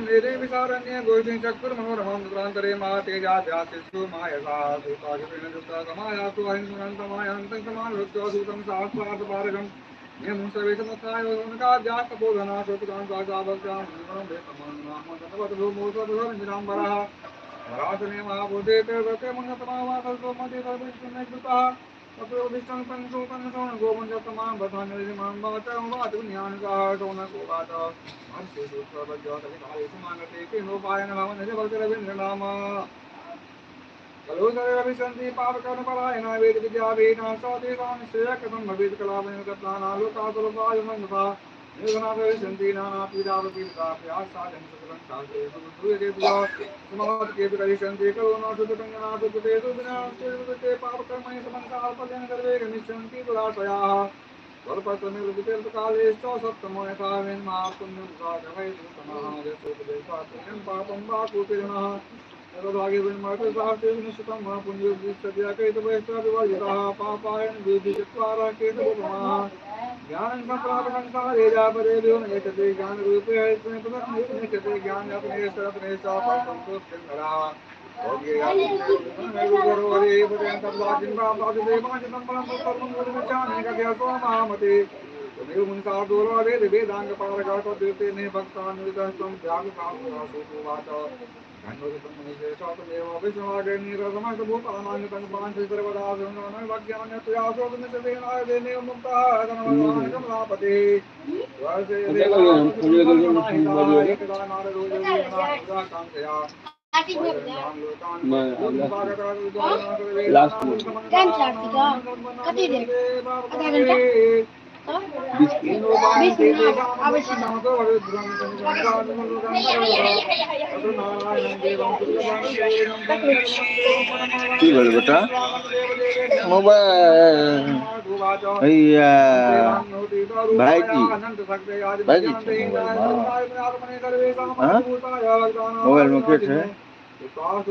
मेरे विचारण्य गोविंद चक्र मनोरमं दुरांतरे मा तेजा ध्यासिस्तु मायसा सुताजितेन जुक्ता समायासु अहिंसुनन्तमायन्तं समानुष्यो सूतं सहस्रार्थ पारगम् यं सर्वेशमुत्थाय उनकाद्यास्तपोधना शोकदां साक्षाभक्त्यां निमनं वेतमन्नामन्तनवतभूमोऽसोऽभिराम्बरः वरासने महाभूते ते मुन्नतमावासो मध्ये सर्वेष्टुमेकृतः तत्रोदिष्टं पंचोपनिषं गोमञ्जतमां बधान्यमां वाचं वातुन्यानकाः शौनकोवाच महर्षिषु प्रवज्योतविकालेषु मानते किनोपायन भवनजवल्करविन्द्रनाम कलो सर्वभिसन्ति पापकर्मपरायणा वेदविद्यावेदा स तेषां श्रेयः भवेत् कलावयगतानालोकासुरपायुमन्यथा निर्घनाभविष्यन्ति नानापीडावपीडिताभ्यासादं सकलं शास्त्रेषु दूयते समावत्केतु करिष्यन्ति करुणासुतपङ्गनासुतेषु विनाशते पापकर्मणि समन्ताल्पल्यं सर्वे गमिष्यन्ति दुराशयाः स्वल्पतनिर्विकल्पकालेश्च सप्तमो यथा विन्मापुण्यं साधवैतमः यशोपदेशापुण्यं पापं वा कूपिनः सर्वभागे विन्मातृसाहस्ते विनिश्चितं मा पुण्योद्दिष्टत्याकैतवैश्वविवर्जितः पापायन विधिचत्वारः केतवोपमाः ज्ञानं सम्प्राप्तसंसारे जापरे विहुनयते ज्ञानरूपे हरित्वनिपदनिष्ठते ज्ञानयपने सरपने च परसन्तोषिन्दरा महामते तमेव मुनिसादोरावेद वेदांगपारगातद्युते भक्तान्वितस्त्वं त्यागकामोवाच धन्वोदितं मुनिशेषातमेव विष्णुवागैर्निरसमस्तभूतानान्यतङ्गपान् सर्वदा भज्यान्यत्यासोदनिषदेनाय देनेव मुक्तः धनवान् कमलापते वर्षे एकदा नारदो लास्ट में की बोल बेटा मोबाइल भैया भाई जी मोबाइल में क्या है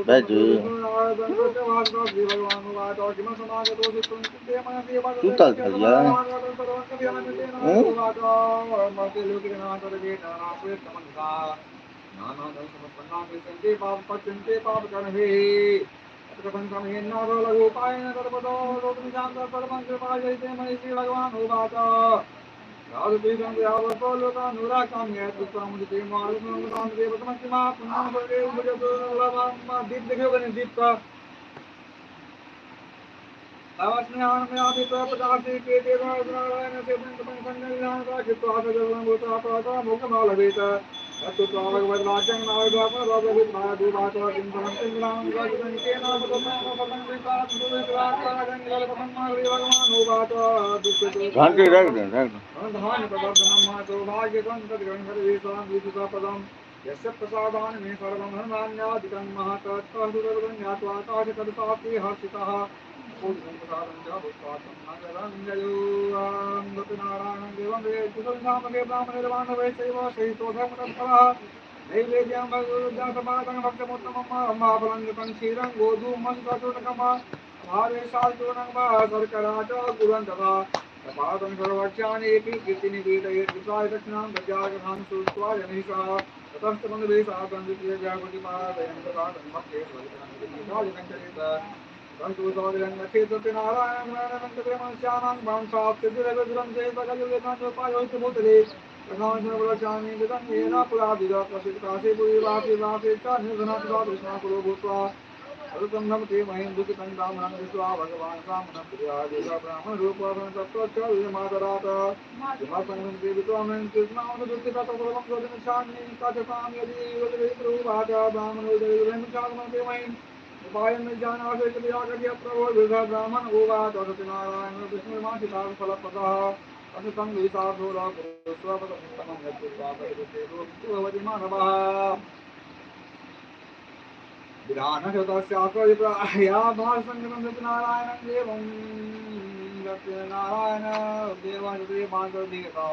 भाई जी तू तल भैया दीप का प्रकाशी के देवायन से मुखमालवेत घंटे रख दे पदम यस्य प्रसादान मे सर्वं धर्मान्यादिकं महतत्त्वं ज्ञात्वा तादृशकर्तापि हर्षितः प्रसादं च भुक्त्वातं नगरञ्जयो नारायणं देवं वेदुसंधामगे ब्राह्मणेर्वाणवै चैव सहितोधर्मतत्परः नैवेद्यं भगवद्दासमादं भक्तमुत्तमं महाफलं क्षीरं गोधूमं चतुर्णकं भारे शाल्चूर्णं वा शर्करा च कुर्वन्तः पादं सर्वक्ष्याणि एकी कीर्तिनिवेदयेत् कृताय दक्षिणां गजागधां श्रुत्वा जनैः ततस्तमनुवेशादं द्वितीयजागतिपादयं प्रसादं भक्ते स्वल्पं संतोषोदिरङ्गक्षेत्रति नारायणमनन्तक्रमस्यानां भांसाप्तिरविदुरं चेतकलिवेदान्तोपायोस्तभूतले प्रथमशनवरचामि कृतं येन पुरादिव प्रसिद्धकाशीपुरी वापि वापि च निर्धनत्वादृष्णाकुलो भूत्वा अरुतं नमते महीं दुःखितं ब्राह्मणं दृष्ट्वा भगवान् ब्राह्मणं प्रियादेव ब्राह्मणरूपं तत्त्वच्च विमातरात विमासङ्गं देवित्वं कृष्णामनुदुःखिततसर्वं स्वजनिच्छामि कथतां यदि वज्रविप्रभुवाच ब्राह्मणोदयविचारमते महीं उपायं जानासे क्रियाकर्य प्रभो विधा ब्राह्मण उवाच सत्यनारायण विष्णुर्मासिता फलप्रदः असतं विशाधोरा स्वपदमुत्तमं यद्विद्वापरिवृत्ते मानवः विधानशतस्यास्वविप्राया भासङ्गतं सत्यनारायणं देवं सत्यनारायण देवाञ्जलिमान्तर्दीयता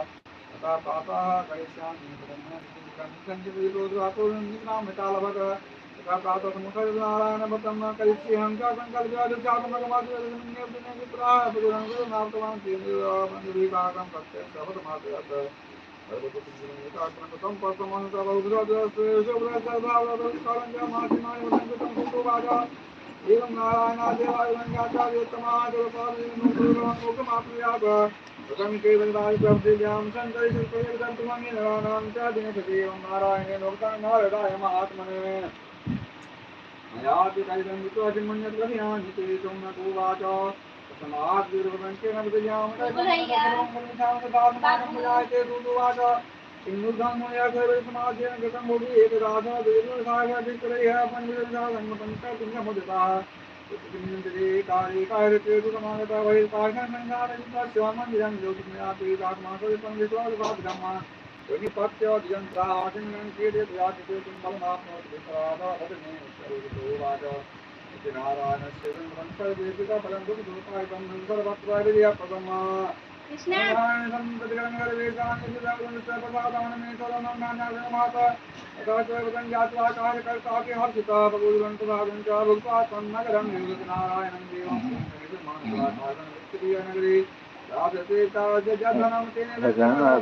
तथा पापः करिष्यामि कञ्चिद्विरोधातुर्निकामकालभग तथा प्रातः समुखनारायण भक्तं करिष्यहं च सङ्कल्प्यादिचाकमगमादिविप्राः प्रचुरं गुरुनाप्तवान् श्रीनिवासं प्रत्यक्षपदमात्रयत् एवं नारायणादेवायुरङ्गाचार्योत्तमादेवपालमुखमाप्नुयात् केवलदायुप्रभृतिभ्यां सन्तरिषुपयर्गन्तुमङ्गलानां च दिनपतिं नारायणेनोक्तं नारदाय महात्मने मयादिकैदं विश्वसिमन्यद्गम्यानि ते सोमनकुवाच तस्माद्विरुवन्तेन विद्यामतैकमतसर्वं दूतुवाच सिंहुदं मया सर्वसमाजेन गतं भोगी एकदासा देवसागरविक्रयः पञ्चदशासङ्गपञ्चपुण्यमुदिताः उत्तिमिन्दते काले कार्यते बहिर्पाषाणसंसारयुक्तस्वामन्दिरं ज्योतिर्मया पीतात्मासवितं विश्वासभागधम्मा Narayan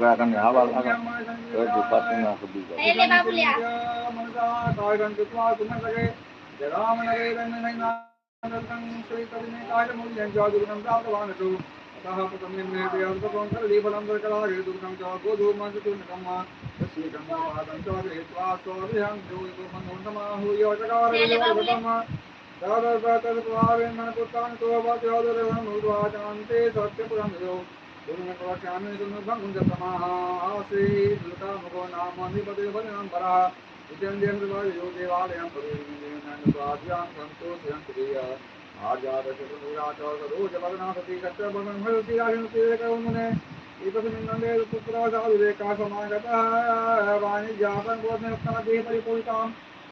akan awal akan dipatun aku juga.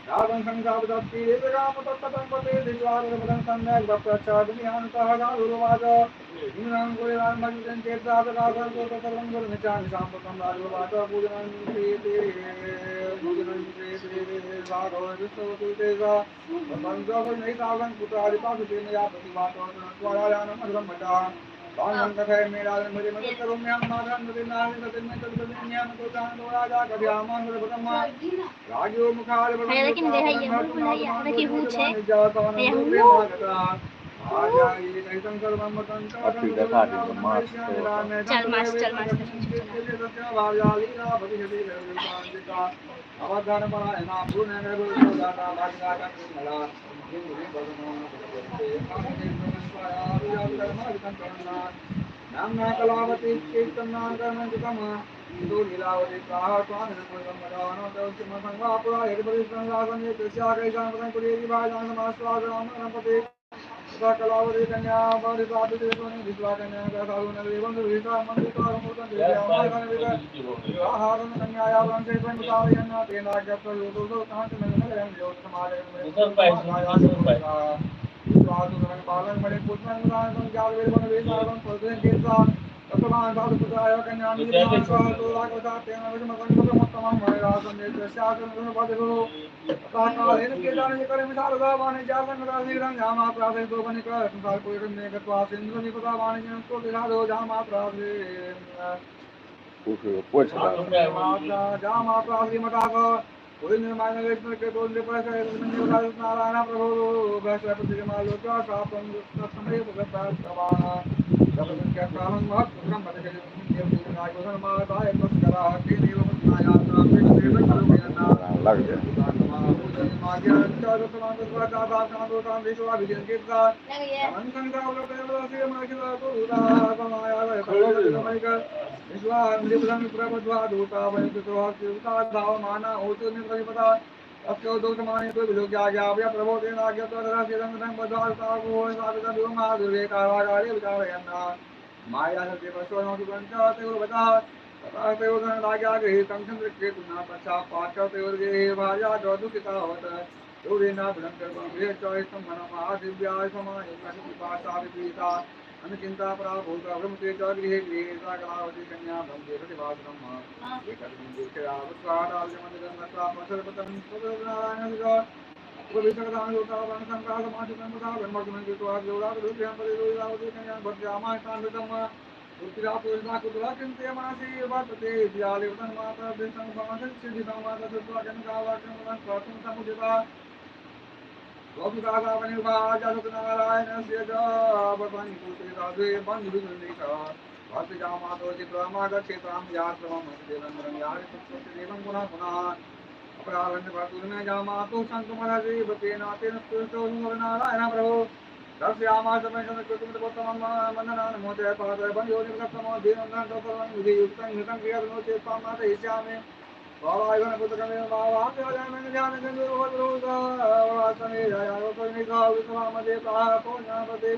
Ravan संसापदत्ति रामतत्तपंपते दिश्वारुपदं सम्यक् भक्तच्छादुनिहान्तः साधुरुवाच इन्द्रं कुलिवान् भजितं चेत् साधकासं सर्वं गुरुनिचानि साम्प्रतं राजोवाच पूजनं क्रियते साधो विश्ववतुते सा पञ्चवल्लैतावन् पुत्रादिपासुते मया प्रतिभातो स्वरायानं मधुरं भजा कथय मेरा मुझे मदद करो मैं माधन मुझे नारी मदद में तद बदन मैं तो जान दो राजा कभी आमान मुझे बदम राजो मुखार बदन लेकिन दे है ये बिल्कुल है यार कि हुछ है ये हुनु आजा ये कैसन सर्वम मतन का चल मास अवधान बनाए ना पुण्य ने बोल दाता भाग्य का कृष्णला नामना कलावती कीर्तना कर्मजितम इंदु लीलावती प्राह स्वामिन मुद्गमदानो दौसिम संगापुरा यदि संगासन ये कृष्या कैसा पदं कुलेरी भाजान समास्वागराम गणपति सदा कलावती कन्या बारि साधु देवोनि विश्वा कन्या का साधु नगरी बंधु विश्वा मंदिर मूर्तन देव्यामाय कन्या विवाहारन कन्याया वंशे स्वयंतारयन्ना तेना जप लोदो कांत नगरं ज्योतिर्मालयं विश्वासुरं पालन मणि पुत्रं दानं जागवेद वन वेदारं पदं केसा तत्वान साधु पुत्राय कन्या निधान तो रागवता तेन विषमतं प्रथमोत्तमं मयरासं नेत्रस्यासनं पदगो कालेन केदान करे मिसारदा वाणि जागन राशिरं जामा प्रासे तो बनिक संसार कोयरं नेगत्वा सिंधु निपदा वाणि जन तो दिनादो जामा प्रासे जामा प्रासे मताक कोई निर्माण वेद के तो निपदा नारायण प्रभु वैसे प्रतिमालो का सापं समय भगता सवाना जब क्या कामं महत्वं बदले देव राजोधन माताय तस्करा के नियम नाया प्राप्त देव करुणा लग गया माया चिंता प्राभूत ब्रह्मते च गृहे गृहे सा कलावती कन्या ब्रह्मे प्रतिभासम् उत्तिरा पुरुषा कुतुला चिंते मनसि वर्तते दियाले उदन माता विष्णु भवन सिद्धि माता सुत्वा जनका वाक्यं मन प्रातुं समुदिता गोपिका वनिर्भा जगत नारायणस्य च भवानि कुते राधे बन्धु विन्दीता भक्ति जामातो चित्रमा गच्छेतां यात्रमं देवं यानि तुच्छति देवं पुनः पुनः अपराधं भक्तुर्मे जामातो संतमहरे बतेन तेन स्तुतो नारायण प्रभु दर्शयामास में कृतमोत्तमं वन्दनान् मोदय पादय बन्धो निकटतमो दीनं सर्वं विधियुक्तं हितं क्रियतनो चेत्तां नाथयिष्यामि बाबायन पुत्रकमे बाबाते अजयन ज्ञान गंधर्व भद्रोगा वासने जायो कनिका विश्वामदे प्राह पुण्यापते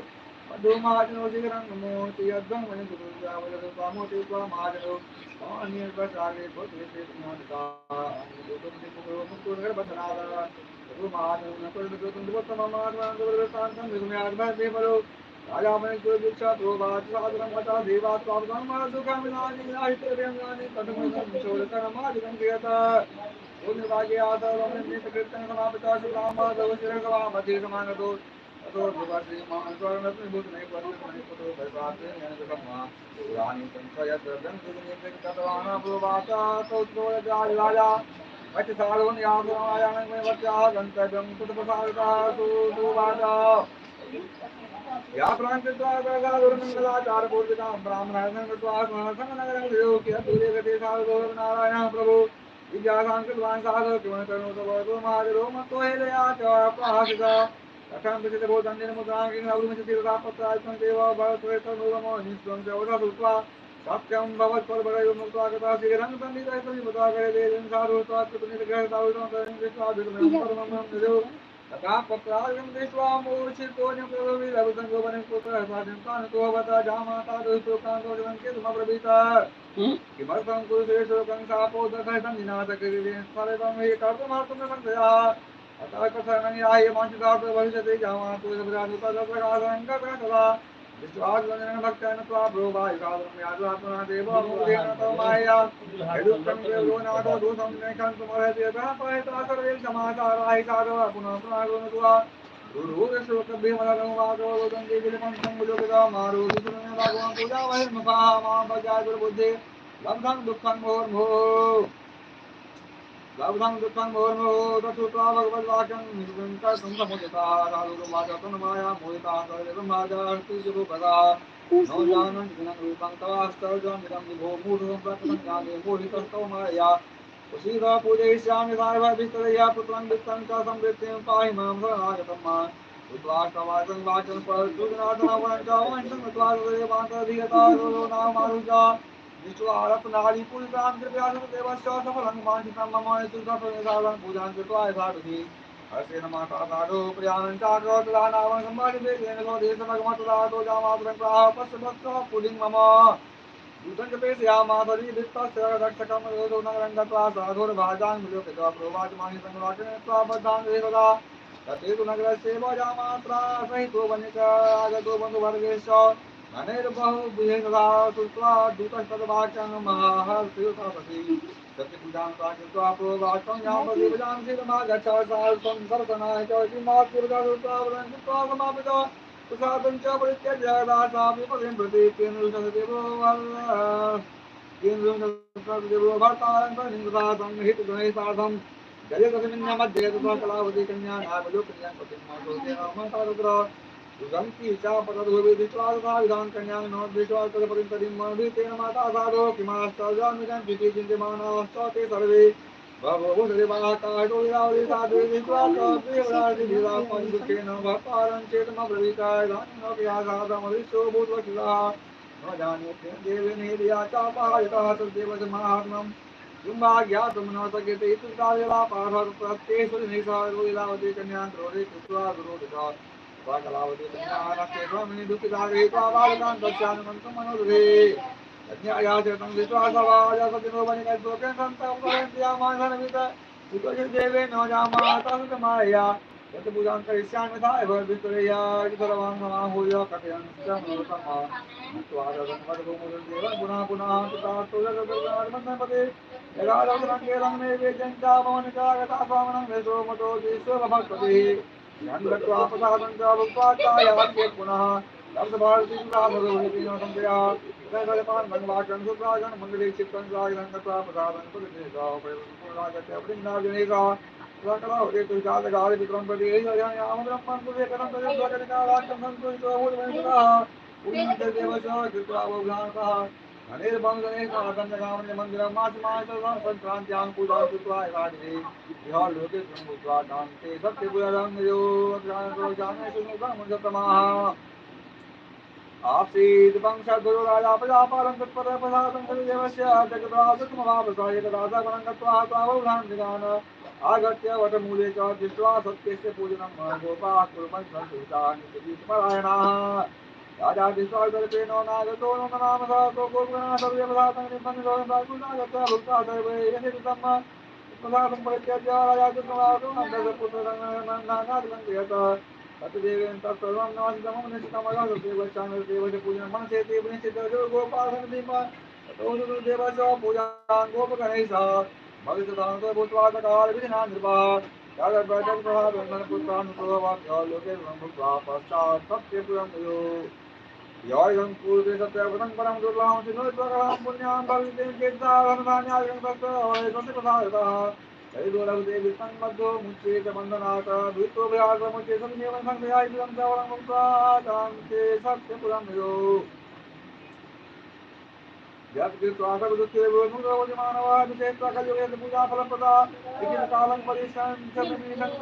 मधुमाजनो जिगरं मोति यद्वं वनि दुर्गा वजो स्वामोति स्वामाजनो अन्य प्रसारे भोते ते ज्ञानका अनुदोतं पुरो पुरो बदनादा रुमाजनो न कर दो तुम तो ममात्मा दुर्गा शांतं विगम्यात्मा देवरो राजा में जो दीक्षा तो बात साधन मता देवा स्वागतम दुखम नानी आहिते व्यंगानि कदम छोड़ कर मादिकं क्रियता उन भाग्य आदर और नित कीर्तन समापता सुरामा दो शिर गवा मध्य समान दो तो विवादी मान स्वर्ण में भूत नहीं पर नहीं तो बर्बाद ज्ञान ब्रह्मा पुरानी संशय दर्शन सुनिए के कतवाना प्रवाता तो राजा मत सालों याद आया में बच्चा गंतव्यं कुत प्रसारता सुवादा या प्रांतद्वारगारुर्मंगलाचार पूर्वितां ब्राह्मणान् कृत्वा संगनगरं विलोक्य दूरे गते साधुः नारायणः प्रभु विद्यासां कृतवान् साधुः किमकर्णो तव महाजरो मत्तो हेलया च प्राहसिता कथं विचितभूतं मुद्रां किङ्गौरिमचितिरतापत्रायत्वं देव भवत्वेतनुगमो निस्त्वं च वदतुत्वा सत्यं भवत्परपरयो मुक्त्वा गता शीघ्रं सन्निधयस्तमिमुदा करे देवीं साधुः त्वात्पुनितग्रहतावितं दृष्ट्वा विगमनं परमं निजो तथा पत्रायं दृष्ट्वा मूर्छितोऽन्यं प्रभविलभुतं वनं पुत्रः साध्यं कानतो भवता जामाता दुष्टोकान्तो जगन्केतुमब्रवीत किमर्थं कुरुते शोकं शापोदकं विनाशकृतेन फलितं हि कर्तुमर्थं संशयः अतः कथनं याहि वाञ्छितार्थो भविष्यति जामातो तदप्रकाशं गतः विश्वासवन्दनं भक्तान् त्वा प्रोभायिकालं यादवात्मना देवो मूर्धेन तव माया यदुक्तं देवो नाथो दूतं नेकन्तुमर्हति यतः पयता सर्वे समाचाराहि साधवः पुनः पुनः गुरुशोकभीमलगुमागवदन्ति विलपन्तं गुरुगदा मारुतिसुरने भगवान् पूजा वहिर्मुखा मां भजाय गुरुबुद्धि लब्धं दुःखं मुहुर्मुहुः लब्धं दुःखं मुहुर्मुहुः तच्छ्रुत्वा भगवद्वाक्यं कर्तुं समुदिताः साधुर्वाचतं माया मोहिता सर्वब्रह्माजास्तुतिरूपदा नो जानन् गुणं रूपं तवास्तर्जमिदं विभो मूढं प्रकृतं ज्ञाने मोहितस्तव माया उसीदा पूजयिष्यामि सार्वभिस्तरया पुत्रं वित्तं च संवृत्तिं पाहि मां शरणागतं मा उद्वाष्टवाचं वाचं परशुनाथनवनं च वंशं कृत्वा तदेवान्तर्धीयता नामारुजा विश्वारत्नादि पूजितां कृपया देवस्य सफलं वाञ्छितं मम सुखप्रसादं पूजां कृत्वा यथाविधि हर्षेण माता साधो प्रियानं चाकरोतुलानावं सम्मानितेन स्वदेशमगमतुलातो जामातरं प्राह पश्यवत्सः पुलिं मम दूतञ्जपेशयामाधरी वित्तस्य रक्षकं रोधो नगरं गत्वा साधुर्भाजां विलोकित्वा प्रोवाचमानि संवाचने त्वाबद्धां देवता तथेतु नगरस्यैव जामात्रा सहितो वनिकागतो बन्धुवर्गेश अनैर्बहुविधेन तथा श्रुत्वा दूतस्तद्वाक्यं महाहर्षयुतापति सत्यपूजां सा कृत्वा प्रोवाचं यामदेवजां शिरमागच्छ साल्पं सर्वनाय च किमात्पुरजा श्रुत्वा वदन् कृत्वा समापिता प्रसादं च परित्यज्य दासापि पदं प्रति केन्द्रदेवो केन्द्रदेवो भर्तारं प्रनिन्ददासं हितगुणैः सार्धं जयतस्मिन्नमध्ये तथा कलावती कन्या नागलोकन्यां प्रतिमासोऽमाता तत्र सुगन्ति चापतद्भुविदित्वा तथा विधान् कन्यां नोद्दिष्ट्वा तदपरिं तदिं मनोभितेन माता साधो किमास्तजामिदं चिति चिन्त्यमानाश्च ते सर्वे बभूवुर्देवाः काटोलिरावलि साधु विश्वा देवराजिभिरापं दुःखेन भक्तारं चेतमब्रवीता इदानीमपि आघातमविश्वो भूतवशिलाः न जाने देवेनेर्या चापायतः तद्देवस्य माहात्म्यम् किंभाज्ञातुं न शक्यते इत्युक्तादेवापार्थतेषु निसारोलीलावती कन्यां क्रोधे कृत्वा विरोधिता कलावती कन्यानस्ते स्वामिनि दुःखिता गृहीत्वा बालिकां तस्यानुमन्तं मनोदधे कन्याया च तं विश्वासवाज सतिनो वनिकशोकेन सन्तं परन्त्यामाधनमित कुतोषिदेवे न जामाता सुतमाया यत्पूजां करिष्यामि तथा एव विस्तरया सर्वां समाहूय कथयन् च मनोतमा त्वादसन्मदगोमुदन्देव पुनः पुनः तथास्तु जगद्गुरुनाथमन्त्रपते यदादवसरङ्गेलं नैवेद्यं च भवनिकागता स्वामनं वेदो मतो विश्वभक्पतिः यं गत्वा प्रसादं च भुक्त्वा चायान्ते पुनः शब्द भारती भगवती संज्ञा मान मनवाचन सुप्रागण मंगले चित्तन रागन कथा प्रसादन पुरदेगा उपयोगरागत्य वृंदावनेगा सकला होते तुझात गाल विक्रम पदे याम ब्रह्मन पुरे करम तदे प्रकटका वाक्यम संतुष्टो भूतवेदना उन्नत देवस्य कृत्वा बहुलांसः अनिर्बंधने साधन मंदिरम मास मास संक्रांत्यां पूजा कृत्वा राजवे यह लोके ब्रह्मोद्रा दान्ते सत्य पुरं यो ज्ञान जाने सुनुगम सतमः आसीत् वंशगुरु राजा प्रजापालं तत्परः प्रसादं देवस्य जगद्राजकुमारप्रसाद एकदासगणं गत्वा तावुलान्तिगान् आगत्य वटमूले च दृष्ट्वा सत्यस्य पूजनं गोपाः कुर्वन् सन्तुष्टाः नित्यगीतपरायणाः राजा दृष्ट्वा दर्पेण नागतो नो नाम स तो गोपगणाः सर्वे प्रसादं निबन्धोऽगत्य भुक्त्वा सर्वे यथेतम् प्रसादं परित्यज्य राजा कृष्णवासुनन्दसपुत्रनानादिगङ्गयत तत्देवेन तत्सर्वं नमस्कृतं निश्चितमगाधदेवश्चानदेवस्य पूजनं मनसे देवनिश्चितो गोपालसन्निधिं ततो देवस्य पूजां गोपगणैः सह भविष्यतान्तो भूत्वा सकालविधिना नृपः जगद्वैतप्रसादनन्दपुत्रानुतो लोके भुक्त्वा पश्चात् सत्यपुरं यो योऽयं पूर्वे सत्यवदं परं दुर्लभं सिद्धोत्तरं पुण्यां भविष्यति चेत्तावधान्यागं तस्य प्रसादतः हरिदोलभदेवी संबद्धो मुच्येत बन्धनात् भूतोभयागमुच्ये सन्देवं संध्यायितं चावलं मुक्तादान्ते सत्यपुरं यो यत्कृत्वा सर्वदुःखेभ्यो मुक्तोऽवतिमानवादिचेत्वा कलियुगे पूजाफलप्रदा विघ्नकालं परिश्रन्त्यमिदं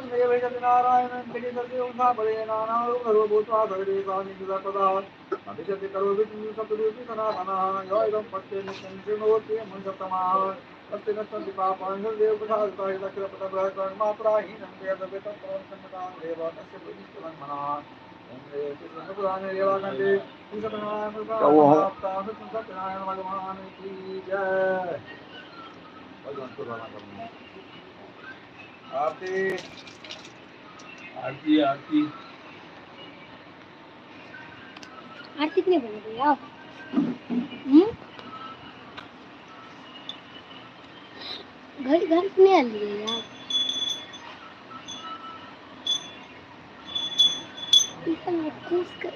जति नारायणं जगितस्य नानारूपधरो भूत्वा सर्वेषां निन्दप्रदा अभिषति करोति सतरूपी सनातनः यो इदं पत्ये नित्यं शृणोति मन्सप्तमाः तस्य गच्छन्ति पापान् सर्वेव प्रसादितः दक्षिणपटभ्रकर्मात्राहीनं वेदवितत्त्वं सन्नतां देव तस्य बुद्धिस्तमन्मनः पुराणे देवाखण्डे सत्यनारायण भगवान की जय। आरती आरती आरती आरती कितने बन गई आप घर घर में आ लिए यार इतना खुश कर